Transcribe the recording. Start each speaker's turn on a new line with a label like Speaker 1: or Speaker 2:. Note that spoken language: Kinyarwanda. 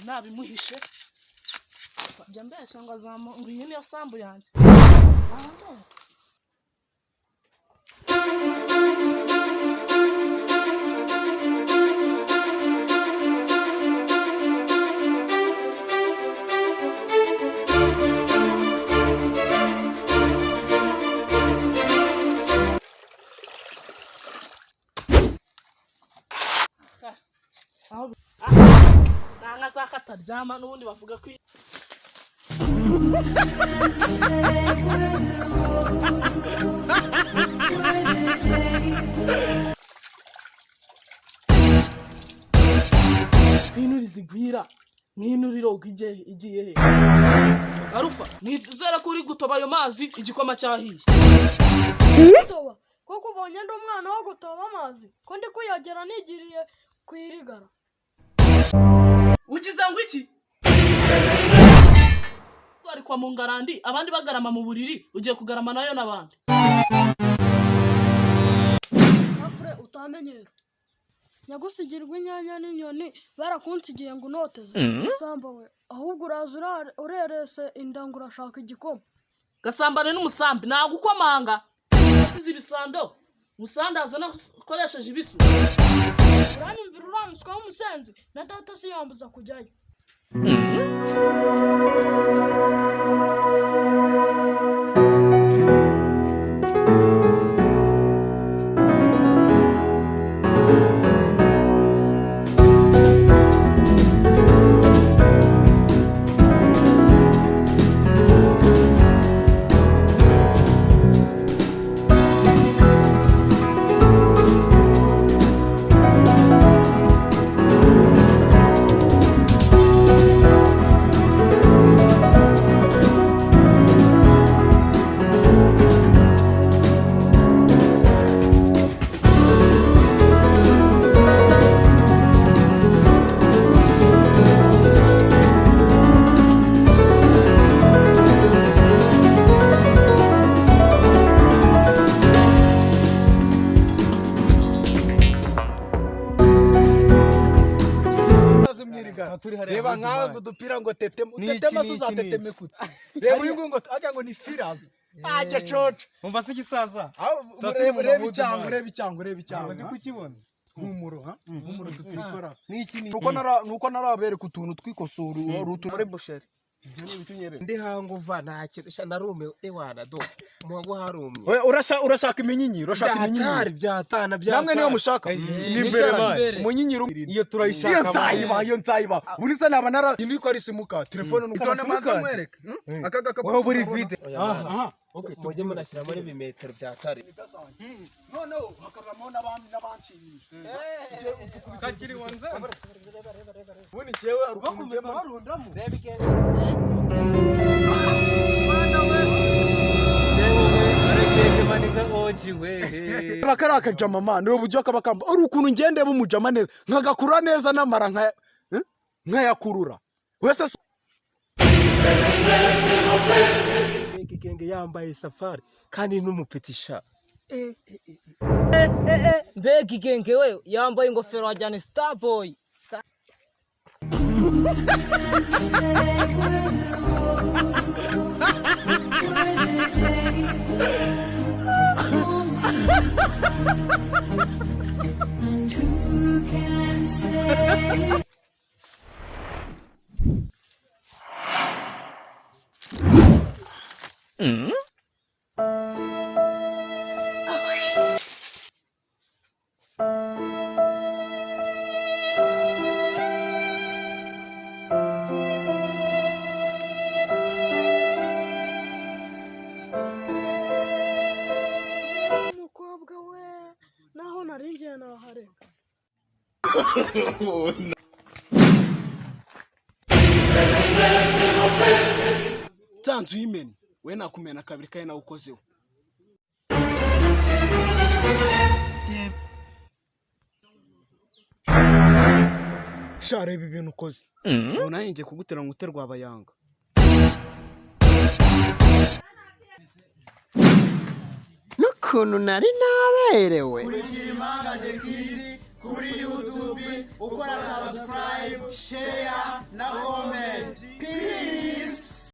Speaker 1: nabimuhishe njya mbeshya ngo azamo ngo iyi niyo sambu yanjye. Nanga saka taryama n'ubundi bavuga ko Inuri zigwira n'inuriro igiye he Arufa nizera ko uri gutoba ayo mazi igikoma cyahiye
Speaker 2: Gutoba koko ubonye ndi umwana wo gutoba amazi ko ndi kuyagera nigiriye kwirigara
Speaker 1: Ugize ngo iki Twari kwa mungarandi abandi bagarama mu buriri ugiye kugarama nayo nabandi
Speaker 2: Afre utamenyera Nyagusigirwa inyanya n'inyoni barakunsigiye ngo unoteze Gasamba we ahubwo uraza urerese indangu urashaka igikoma
Speaker 1: Gasambane n'umusambi nagukomanga asize ibisando musandaza nakoresheje ibisu
Speaker 2: Uranyumvira uramuswa w'umusenzi na data si yambuza kujyayo
Speaker 3: Reba nkawe ngo dupira ngo tetema suzateteme kute reba uyu ngo ajya ngo ni firaza ajya coca
Speaker 4: umva se gisaza
Speaker 3: reba icyango ndi kukibona humuro dutikora nuko narabere kutuntu twikosora urutu muri busheri
Speaker 4: ndi hanguva ntakirusha narume ewana do muhango harumye
Speaker 3: urashaka iminyinyiro
Speaker 4: byatana
Speaker 3: namwe niyo mushaka ni imbere munyinyiro
Speaker 4: iyo turayishaka
Speaker 3: iyo nzayiba buri se naba nara niko ari simuka telefone
Speaker 4: n'utone
Speaker 3: manza mwereke akaga
Speaker 4: kapo buri vide
Speaker 3: okay
Speaker 4: mujye munashyira muri bimetero byatari
Speaker 3: no hakabamo n'abancinisha kakiri wanze buni cyewe arukunje marundamo reba ikenge bakaraka jamama niwe bujyo kabakamba ari ukuntu ngende bumujama neza nkagakura neza namara nkayakurura wese
Speaker 4: ikenge yambaye safari kandi n'umupitisha
Speaker 5: mbega igenge we yambaye ingofero wajyana Starboy
Speaker 2: Umukobwa we naho naringiye nahareka
Speaker 3: Tanzu yimeni we nakumena kabiri kaye nawukozeho share ibi bintu ukoze ubona yingiye kugutera ngo uterwa abayanga
Speaker 6: n'ukuntu nari naberewe
Speaker 7: impanga kuri YouTube ukora subscribe share